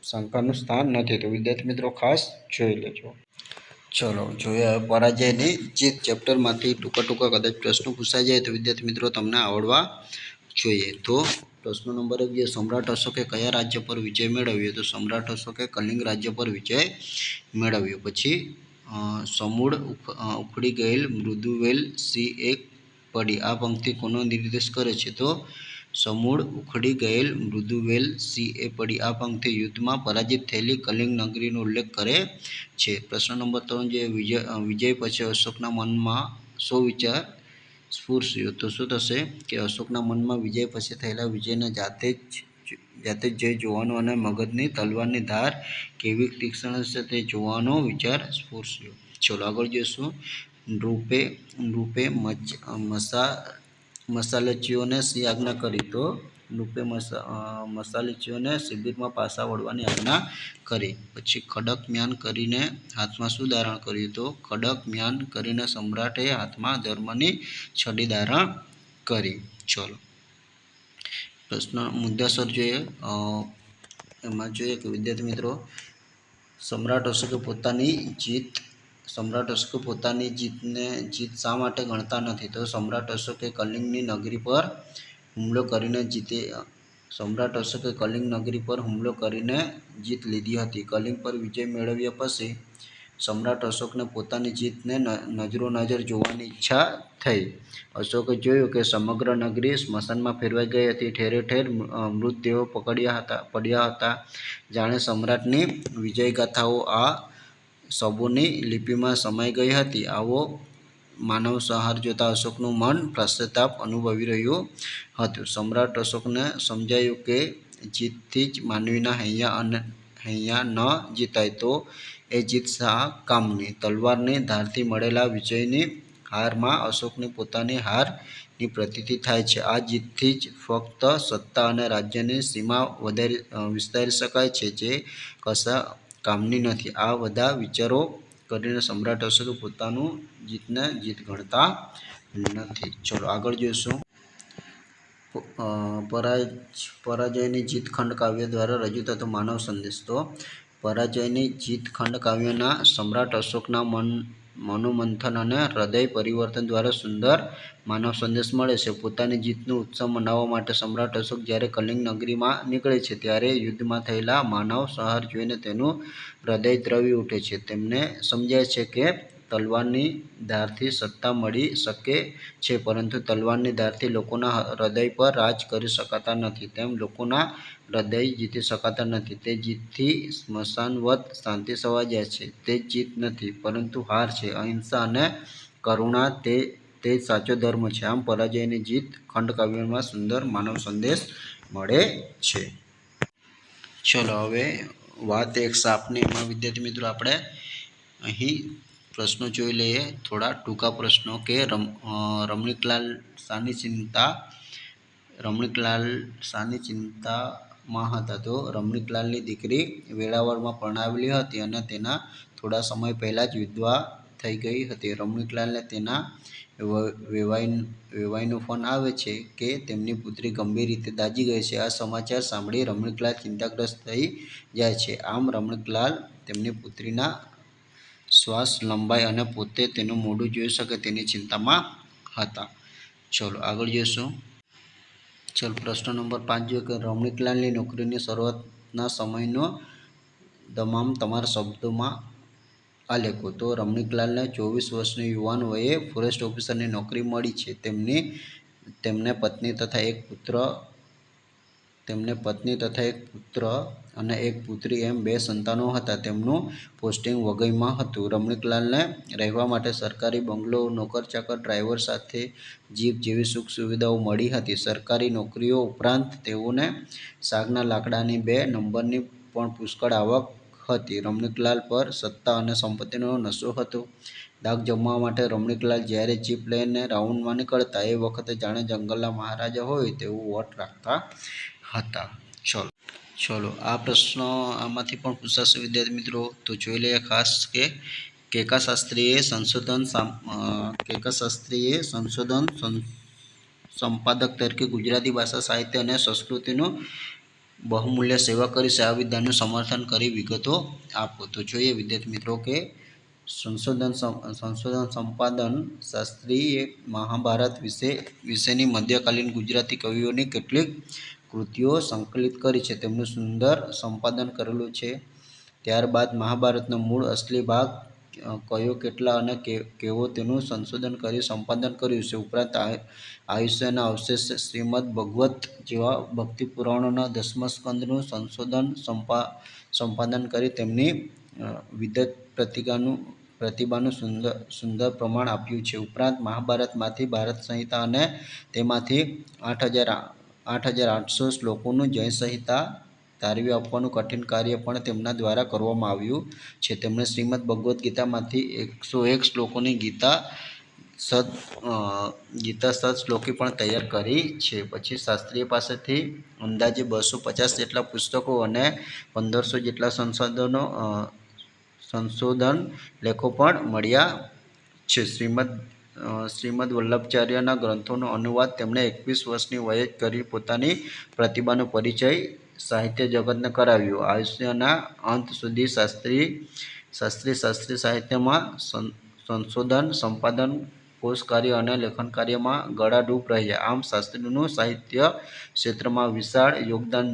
શંકાનું સ્થાન નથી. તો વિદ્યાર્થી મિત્રો ખાસ જોઈ લેજો. ચલો જોઈએ હવે પરાજયની જીત ચેપ્ટરમાંથી ટૂંકા કદાચ પ્રશ્નો પૂછાઈ જાય તો વિદ્યાર્થી મિત્રો તમને આવડવા જોઈએ. તો પ્રશ્ન નંબર 1 સમ્રાટ અશોકે કયા રાજ્ય પર વિજય મેળવ્યો. તો સમ્રાટ અશોકે કલિંગ રાજ્ય પર વિજય મેળવ્યો. પછી સમૂળ ઉખડી ગયેલ મૃદુવેલ સી એક પડી. આ પંક્તિ કોનો નિર્દેશ કરે છે. તો સમૂળ ઉખડી ગયેલ મૃદુવેલ સી એ પડી. આ પંક્તિ યુદ્ધમાં પરાજિત થયેલી કલિંગ નગરીનો ઉલ્લેખ કરે છે. પ્રશ્ન નંબર 3 વિજય પછી અશોકના મનમાં શો વિચાર સ્ફુર્યો. તો શું થશે કે અશોકના મનમાં વિજય પછી થયેલા વિજયને જાતે જ જઈ જોવાનો અને મગધની તલવારની ધાર કેવી તીક્ષ્ણ હશે તે જોવાનો વિચાર સ્ફુર્યો. ચલો આગળ જોઈશું. નૃપે નૃપે મસાલેચીઓને શી આજ્ઞા કરી? તો નૃપે મસાલેચીઓને શિબિરમાં પાછા વળવાની આજ્ઞા કરી. પછી ખડક મ્યાન કરીને હાથમાં શું ધારણ કર્યું? તો ખડક મ્યાન કરીને સમ્રાટે હાથમાં ધર્મની છડી ધારણ કરી. ચલો પ્રશ્ન મુદ્દાસર જોઈએ. એમાં જોઈએ કે વિદ્યાર્થી મિત્રો, સમ્રાટ અશોકે પોતાની જીત શા માટે ગણતા નથી? તો સમ્રાટ અશોકે કલિંગની નગરી પર હુમલો કરીને જીત લીધી હતી. કલિંગ પર વિજય મેળવ્યા પછી સમ્રાટ અશોકને પોતાની જીતને નજરોનજર જોવાની ઈચ્છા થઈ. અશોકે જોયું કે સમગ્ર નગરી સ્મશાનમાં ફેરવાઈ ગઈ હતી. ઠેર ઠેર મૃતદેહો પડ્યા હતા. જાણે સમ્રાટની વિજયગાથાઓ આ શબોની લિપિમાં સમાઈ ગઈ હતી. આવો માનવસંહાર જોતા અશોકનું મન પશ્ચાતાપ અનુભવી રહ્યું હતું. સમ્રાટ અશોકને સમજાયું કે જીતથી જ માનવીના હૈયા ન જીતાય તો એ જીત શા કામની? તલવારની ધારથી મળેલા વિજયની હારમાં અશોકની પોતાની હારની પ્રતીતિ થાય છે. આ જીતથી જ ફક્ત સત્તા અને રાજ્યની સીમા વિસ્તારી શકાય છે, જે કશા કામની નથી. આ બધા વિચારો કરીને સમ્રાટ અશોકે પોતાનું જીતને જીત ગણતા નથી. ચલો આગળ જોઈશું. પરાજયની જીત ખંડકાવ્ય દ્વારા રજૂ થતો માનવ સંદેશ. તો પરાજયની જીત ખંડકાવ્યના સમ્રાટ અશોકના મનોમંથન અને હૃદય પરિવર્તન દ્વારા સુંદર માનવ સંદેશ મળે છે. પોતાની જીતનો ઉત્સવ મનાવવા માટે સમ્રાટ અશોક જ્યારે કલિંગ નગરીમાં નીકળે છે, ત્યારે યુદ્ધમાં થયેલા માનવ સંહાર જોઈને તેનું હૃદય દ્રવી ઉઠે છે. તેમને સમજાય છે કે તલવારની ધારથી સત્તા મળી શકે છે, પરંતુ તલવારની ધારથી લોકોના હૃદય પર રાજ કરી શકાતા નથી. તેમ લોકોના હૃદય જીતી શકાતા નથી. તે જીતથી સ્મશાનવત શાંતિ છવાઈ જાય છે. તે જીત નથી, પરંતુ હાર છે. અહિંસા અને કરુણા તે જ સાચો ધર્મ છે. આમ પરાજયની જીત ખંડકાવ્યમાં સુંદર માનવ સંદેશ મળે છે. ચલો હવે વાત એક સાપની. એમાં વિદ્યાર્થી મિત્રો આપણે અહીં પ્રશ્નો જોઈ લઈએ, થોડા ટૂંકા પ્રશ્નો. કે રમણીકલાલ શાની ચિંતામાં હતા? તો રમણીકલાલની દીકરી વેળાવળમાં પરણાવેલી હતી અને તેના થોડા સમય પહેલાં જ વિધવા થઈ ગઈ હતી. રમણીકલાલને તેના વેવાઈનો ફોન આવે છે કે તેમની પુત્રી ગંભીર રીતે દાઝી ગઈ છે. આ સમાચાર સાંભળી રમણીકલાલ ચિંતાગ્રસ્ત થઈ જાય છે. આમ રમણીકલાલ તેમની પુત્રીના શ્વાસ લંબાઈ અને પોતે તેનું મોઢું જોઈ શકે તેની ચિંતામાં હતા. ચલો આગળ જોઈશું. ચલો પ્રશ્ન નંબર 5 જોઈએ કે રમણીકલાલની નોકરીની શરૂઆતના સમયનો તમારા શબ્દોમાં આલેખો. તો રમણીકલાલને 24 વર્ષની યુવાન વયે ફોરેસ્ટ ઓફિસરની નોકરી મળી છે. તેમને પત્ની તથા એક પુત્ર અને એક પુત્રી એમ 2 સંતાનો હતા. તેમનું પોસ્ટિંગ વઘઈમાં હતું. રમણીકલાલને રહેવા માટે સરકારી બંગલો, નોકર-ચાકર, ડ્રાઈવર સાથે જીપ જેવી સુખ સુવિધાઓ મળી હતી. સરકારી નોકરીઓ ઉપરાંત તેઓને સાગના લાકડાની 2 નંબરની પણ પુષ્કળ આવક હતી. રમણીકલાલ પર સત્તા અને સંપત્તિનો નશો હતો. દાગ જમવા માટે રમણીકલાલ જ્યારે જીપ લઈને રાઉન્ડમાં નીકળતા, એ વખતે જાણે જંગલના મહારાજા હોય તેવું વટ રાખતા હતા. ચલો આ પ્રશ્ન આમાંથી પણ પૂછાશે વિદ્યાર્થી મિત્રો, તો જોઈ લઈએ ખાસ. કે કેકા શાસ્ત્રીએ સંશોધન સંપાદક તરીકે ગુજરાતી ભાષા, સાહિત્ય અને સંસ્કૃતિનું બહુમૂલ્ય સેવા કરી છે. આ વિધાનનું સમર્થન કરી વિગતો આપો. તો જોઈએ વિદ્યાર્થી મિત્રો કે સંશોધન સંપાદન શાસ્ત્રીએ મહાભારત વિશેની મધ્યકાલીન ગુજરાતી કવિઓની કેટલીક કૃતિઓ સંકલિત કરી છે. તેમનું સુંદર સંપાદન કરેલું છે. ત્યારબાદ મહાભારતનો મૂળ અસલી ભાગ કયો, કેટલા અને કેવો તેનું સંશોધન કરી સંપાદન કર્યું છે. ઉપરાંત આયુષ્યના અવશેષ, શ્રીમદ ભગવત જેવા ભક્તિ પુરાણોના 10મા સ્કંદનું સંપાદન કરી તેમની વિદત પ્રતિભાનું સુંદર પ્રમાણ આપ્યું છે. ઉપરાંત મહાભારતમાંથી ભારત સંહિતા અને તેમાંથી 8800 શ્લોકોનું જય સંહિતા તારવી આપવાનું કઠિન કાર્ય પણ તેમના દ્વારા કરવામાં આવ્યું છે. તેમણે શ્રીમદ ભગવદ્ ગીતામાંથી 101 શ્લોકોની ગીતા સત શ્લોકી પણ તૈયાર કરી છે. પછી શાસ્ત્રીય પાસેથી અંદાજે 250 જેટલા પુસ્તકો અને 1500 જેટલા સંશોધન લેખો પણ મળ્યા છે. શ્રીમદ વલ્લભાચાર્યના ગ્રંથોનો અનુવાદ તેમણે 21 વર્ષની વયે જ કરી પોતાની પ્રતિભાનો પરિચય સાહિત્ય જગતને કરાવ્યો. આયુષ્યના અંત સુધી શાસ્ત્રીય સાહિત્યમાં સંશોધન, સંપાદન, કોશ કાર્ય અને લેખન કાર્યમાં ગળાડૂબ રહ્યા. આમ શાસ્ત્રીનું સાહિત્ય ક્ષેત્રમાં વિશાળ યોગદાન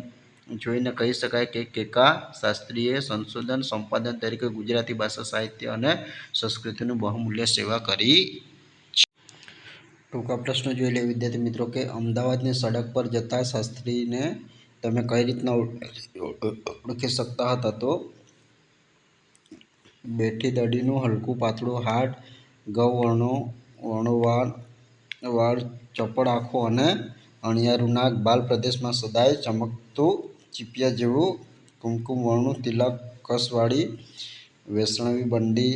જોઈને કહી શકાય કે કેકા શાસ્ત્રીએ સંશોધન સંપાદન તરીકે ગુજરાતી ભાષા, સાહિત્ય અને સંસ્કૃતિનું બહુમૂલ્ય સેવા કરી છે. ટૂંકા પ્રશ્નો જોઈ લે વિદ્યાર્થી મિત્રો કે અમદાવાદની સડક પર જતા શાસ્ત્રીને તમે કઈ રીતના ઓળખી શકતા હતા? તો બેઠી દડીનું હલકું પાતળું હાડ, ગૌવર્ણો વાળ, ચપળ આંખો અને અણિયારું નાક, બાલ પ્રદેશમાં સદાય ચમકતું ચીપિયા જેવું કુમકુમવર્ણું તિલક, કસવાળી વૈષ્ણવી બંડી,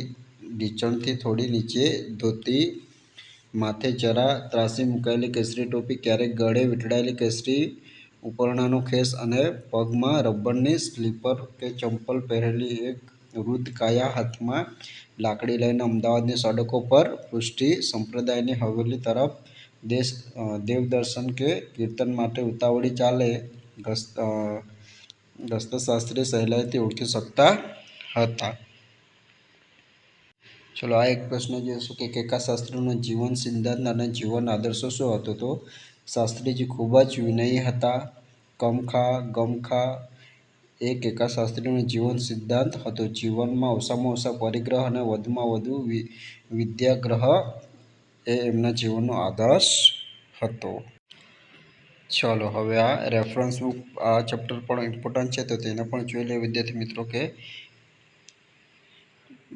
ઢીંચણથી થોડી નીચે ધોતી, માથે જરા ત્રાંસી મુકાયેલી કેસરી ટોપી, ક્યારેક ગળે વીંટળાયેલી કેસરી ઉપરણાનો ખેસ અને પગમાં રબરની સ્લીપર કે ચંપલ પહેરેલી એક વૃદ્ધ કાયા હાથમાં લાકડી લઈને અમદાવાદની સડકો પર પૃષ્ટિ સંપ્રદાયની હવેલી તરફ દેવદર્શન કે કીર્તન માટે ઉતાવળી ચાલે ગસ્તા શાસ્ત્રી સહેલાઈથી ઓળખી શકતા હતા. ચલો આ એક પ્રશ્ન જોઈશું કે કેકા શાસ્ત્રીનો જીવન સિદ્ધાંત અને જીવન આદર્શો શું હતો? તો શાસ્ત્રીજી ખૂબ જ વિનયી હતા. ગમખા એ કેકા શાસ્ત્રીનો જીવન સિદ્ધાંત હતો. જીવનમાં ઓછામાં ઓછા પરિગ્રહ અને વધુમાં વધુ વિદ્યાગ્રહ એ એમના જીવનનો આદર્શ હતો. ચલો હવે આ રેફરન્સ બુક, આ ચેપ્ટર પણ ઇમ્પોર્ટન્ટ છે તો તેને પણ જોઈ લે વિદ્યાર્થી મિત્રો કે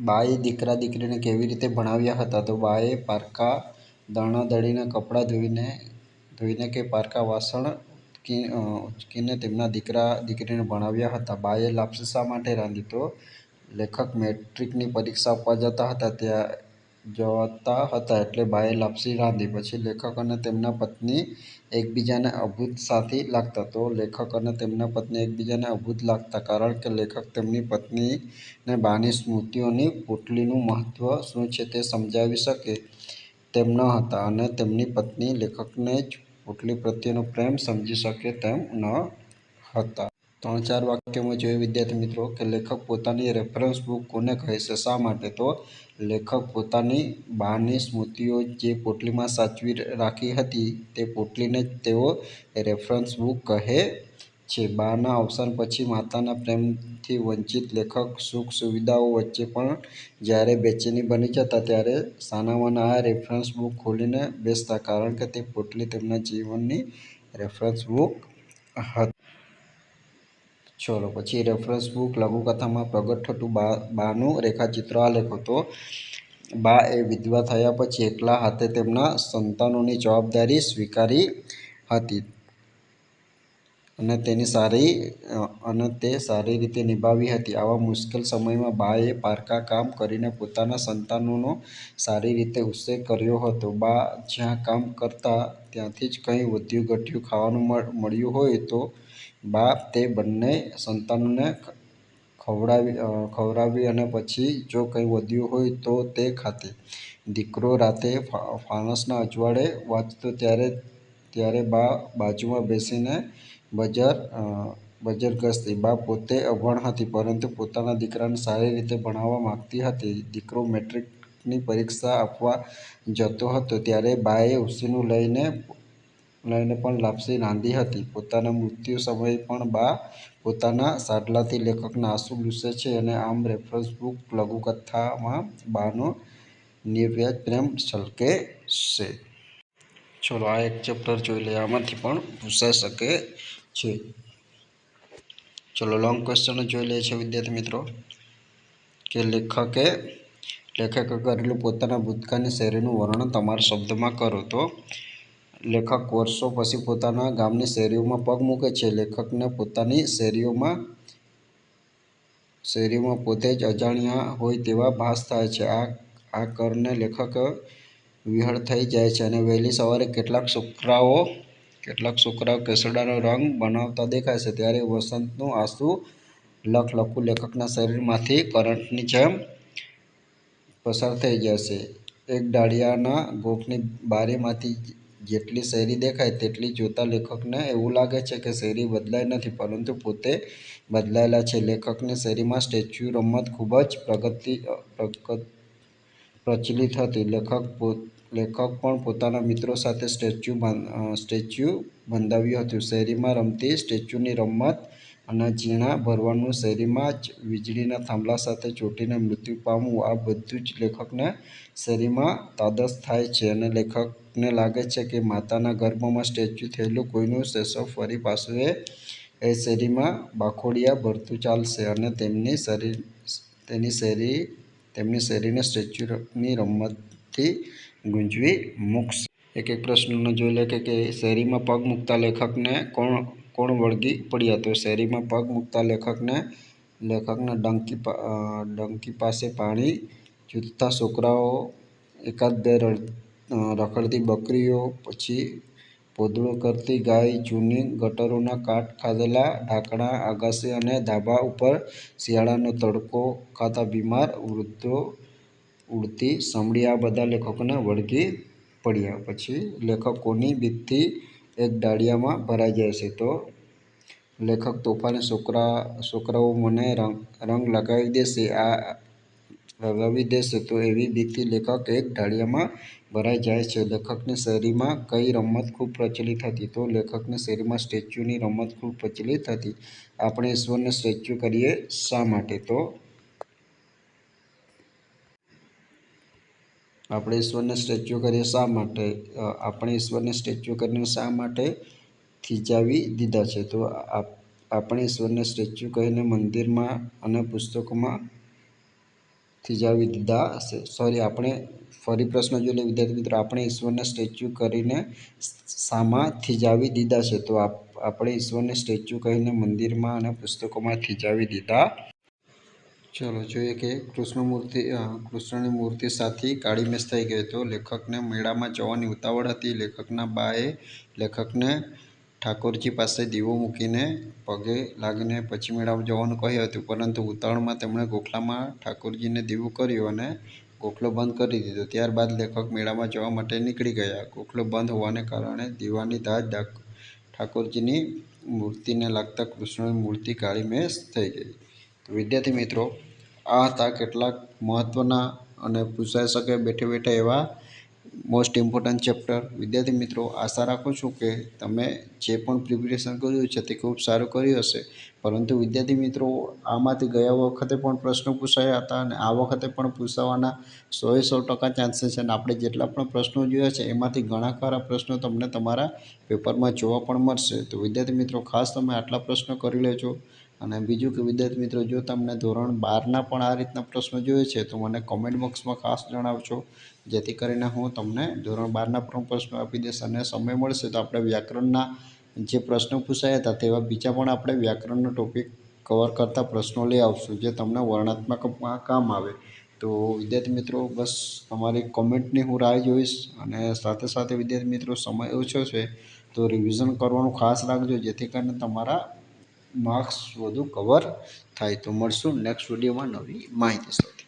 બાએ દીકરા દીકરીને કેવી રીતે ભણાવ્યા હતા? તો બાએ પારકા દળના દળીને, કપડાં ધોઈને કે પારકા વાસણ ઉચકીને તેમના દીકરા દીકરીને ભણાવ્યા હતા. બાએ લાપસી શા માટે રાંધી? તો લેખક મેટ્રિકની પરીક્ષા આપવા જતા હતા એટલે બાએ લાપસી રાંધી. પછી લેખક અને તેમના પત્ની એકબીજાને અભૂત સાથી લાગતા. તો લેખક અને તેમના પત્ની એકબીજાને અભૂત લાગતા કારણ કે લેખક તેમની પત્નીને બાની સ્મૃતિઓની પોટલીનું મહત્વ શું છે તે સમજાવી શકે તેમ ન હતા અને તેમની પત્ની લેખકને જ પોટલી પ્રત્યેનો પ્રેમ સમજી શકે તેમ ન હતા. 3-4 વાક્યમાં જોઈએ વિદ્યાર્થી મિત્રો કે લેખક પોતાની રેફરન્સ બુક કોને કહે છે? શા માટે? તો લેખક પોતાની બાની સ્મૃતિઓ જે પોટલીમાં સાચવી રાખી હતી તે પોટલીને જ તેઓ રેફરન્સ બુક કહે છે. બાના અવસાન પછી માતાના પ્રેમથી વંચિત લેખક સુખ સુવિધાઓ વચ્ચે પણ જ્યારે બેચેની બની જતા ત્યારે સાનામાના આ રેફરન્સ બુક ખોલીને બેસતા કારણ કે તે પોટલી તેમના જીવનની રેફરન્સ બુક હતી. ચલો પછી રેફરન્સ બુક લઘુકથામાં પ્રગટ થતું બાનું રેખાચિત્ર આલેખો. તો બા એ વિધવા થયા પછી એકલા હાથે તેમના સંતાનોની જવાબદારી સ્વીકારી હતી અને તે સારી રીતે નિભાવી હતી. આવા મુશ્કેલ સમયમાં બાએ પારકા કામ કરીને પોતાના સંતાનોનો સારી રીતે ઉછેર કર્યો હતો. બા જ્યાં કામ કરતા ત્યાંથી જ કંઈ વધ્યું ઘટ્યું ખાવાનું મળ્યું હોય તો બા તે બંને સંતાનોને ખવડાવી અને પછી જો કંઈ વધ્યું હોય તો તે ખાતી. દીકરો રાતે ફાનસના અજવાળે વાંચતો ત્યારે બા બાજુમાં બેસીને બજર ઘસતી. બા પોતે અભણ હતી પરંતુ પોતાના દીકરાને સારી રીતે ભણાવવા માંગતી હતી. દીકરો મેટ્રિકની પરીક્ષા આપવા જતો હતો ત્યારે બાએ ઉછીનું લઈને પણ લાપસી રાંધી હતી. પોતાના મૃત્યુ સમયે પણ બા પોતાના સાડલાથી લેખકના આંસુ લૂછે છે અને આમ રેફરન્સ બુક લઘુકથામાં બાનો નિર્વ્યાજ પ્રેમ છલકે છે. ચલો આ એક ચેપ્ટર જોઈ લે, આમાંથી પણ પૂછાઈ શકે છે. ચલો લોંગ ક્વેશ્ચન જોઈ લે છે વિદ્યાર્થી મિત્રો કે લેખકે કરેલું પોતાના ભૂતકાળની શૈલીનું વર્ણન તમારા શબ્દમાં કરો. તો લેખક વર્ષો પછી પોતાના ગામની શેરીઓમાં પગ મૂકે છે. લેખકને પોતાની શેરીઓમાં પોતે જ અજાણ્યા હોય તેવા ભાસ થાય છે. આ કરને લેખક વિહળ થઈ જાય છે અને વહેલી સવારે કેટલાક છોકરાઓ કેસુડાનો રંગ બનાવતા દેખાય છે. ત્યારે વસંતનું આછું લખલખું લેખકના શરીરમાંથી કરંટની જેમ પસાર થઈ જશે. એક ડાળિયાના ગોખની બારીમાંથી જેટલી શેરી દેખાય તેટલી જોતા લેખકને એવું લાગે છે કે શેરી બદલાઈ નથી, પરંતુ પોતે બદલાયેલા છે. લેખકની શેરીમાં સ્ટેચ્યુ રમત ખૂબ જ પ્રચલિત હતી. લેખક પણ પોતાના મિત્રો સાથે સ્ટેચ્યુ બંધાવ્યું હતું. શેરીમાં રમતી સ્ટેચ્યુની રમત અને ઝીણા ભરવાનું, શેરીમાં જ વીજળીના થાંભલા સાથે ચોંટીને મૃત્યુ પામવું, આ બધું જ લેખકને શેરીમાં તાદસ થાય છે અને લેખકને લાગે છે કે માતાના ગર્ભમાં સ્ટેચ્યુ થયેલું કોઈનું શૈશવ ફરી પાછું એ શેરીમાં બાખોડિયા ભરતું ચાલશે અને તેમની શેરીને સ્ટેચ્યુની રમતથી ગુંજવી મૂકશે. એક પ્રશ્નનો જોઈ લે કે શેરીમાં પગ મૂકતા લેખકને કોણ વળગી પડ્યા? તો શેરીમાં પગ મૂકતા લેખકને ડંકી પાસે પાણી જૂથતા છોકરાઓ, એકાદ બે રખડતી બકરીઓ, પછી પોદળો કરતી ગાય, જૂની ગટરોના કાટ ખાધેલા ઢાંકણા, અગાસી અને ધાબા ઉપર શિયાળાનો તડકો ખાતા બીમાર વૃદ્ધો, ઉડતી સમડી, આ બધા લેખકોને વળગી પડ્યા. પછી લેખક કોની બીકથી એક ડાળિયામાં ભરાઈ જાય છે? તો લેખક તોફાની છોકરાઓ મને રંગ લગાવી દેશે તો એવી બીકથી લેખક એક ડાળિયામાં ભરાઈ જાય છે. લેખકની શેરીમાં કઈ રમત ખૂબ પ્રચલિત હતી? તો લેખકની શેરીમાં સ્ટેચ્યુની રમત ખૂબ પ્રચલિત હતી. આપણે ઈશ્વરને સ્ટેચ્યુ કરીએ શા માટે? તો આપણે ઈશ્વરને સ્ટેચ્યુ કરીએ શા માટે? આપણે ઈશ્વરને સ્ટેચ્યુ કરીને શા માટે થીજાવી દીધા છે? તો આપણે ઈશ્વરને સ્ટેચ્યુ કહીને મંદિરમાં અને પુસ્તકોમાં થીજાવી દીધા છે. ફરી પ્રશ્ન જોઈ લે વિદ્યાર્થી મિત્રો. આપણે ઈશ્વરને સ્ટેચ્યુ કરીને શામાં થીજાવી દીધા છે? તો આપણે ઈશ્વરને સ્ટેચ્યુ કહીને મંદિરમાં અને પુસ્તકોમાં થીજાવી દીધા. ચલો જોઈએ કે કૃષ્ણની મૂર્તિ સાથી કાળી મેસ થઈ ગઈ. તો લેખકને મેળામાં જવાની ઉતાવળ હતી. લેખકના બાએ લેખકને ઠાકોરજી પાસે દીવો મૂકીને પગે લાગીને પછી મેળામાં જવાનું કહ્યું હતું, પરંતુ ઉતાવળમાં તેમણે ગોખલામાં ઠાકોરજીને દીવો કર્યો અને ગોખલો બંધ કરી દીધો. ત્યારબાદ લેખક મેળામાં જવા માટે નીકળી ગયા. ગોખલો બંધ હોવાને કારણે દીવાની દાજ ઠાકોરજીની મૂર્તિને લાગતા કૃષ્ણની મૂર્તિ કાળી મેસ થઈ ગઈ. તો વિદ્યાર્થી મિત્રો, આ હતા કેટલાક મહત્વના અને પૂછાઈ શકે બેઠે બેઠા એવા મોસ્ટ ઇમ્પોર્ટન્ટ ચેપ્ટર. વિદ્યાર્થી મિત્રો, આશા રાખું છું કે તમે જે પણ પ્રિપેરેશન કર્યું છે તે ખૂબ સારું કર્યું હશે. પરંતુ વિદ્યાર્થી મિત્રો, આમાંથી ગયા વખતે પણ પ્રશ્નો પૂછાયા હતા અને આ વખતે પણ પૂછાવાના 100% ચાન્સીસ છે. અને આપણે જેટલા પણ પ્રશ્નો જોયા છે એમાંથી ઘણા ખરા પ્રશ્નો તમને તમારા પેપરમાં જોવા પણ મળશે. તો વિદ્યાર્થી મિત્રો, ખાસ તમે આટલા પ્રશ્નો કરી લેજો. અને બીજું કે વિદ્યાર્થી મિત્રો, જો તમને ધોરણ 12ના પણ આ રીતના પ્રશ્નો જોઈએ છે તો મને કોમેન્ટ બોક્સમાં ખાસ જણાવજો, જેથી કરીને હું તમને ધોરણ 12ના પણ પ્રશ્નો આપી દઈશ. અને સમય મળશે તો આપણે વ્યાકરણના જે પ્રશ્નો પૂછાયા હતા તેવા બીજા પણ આપણે વ્યાકરણનો ટોપિક કવર કરતા પ્રશ્નો લઈ આવશું, જે તમને વર્ણનાત્મકમાં કામ આવે. તો વિદ્યાર્થી મિત્રો, બસ તમારી કોમેન્ટની હું રાહ જોઈશ. અને સાથે સાથે વિદ્યાર્થી મિત્રો, સમય ઓછો છે તો રિવિઝન કરવાનું ખાસ રાખજો, જેથી કરીને તમારા માર્ક્સ વધુ કવર થાય. તો મળશું નેક્સ્ટ વિડીયોમાં નવી માહિતી સાથે.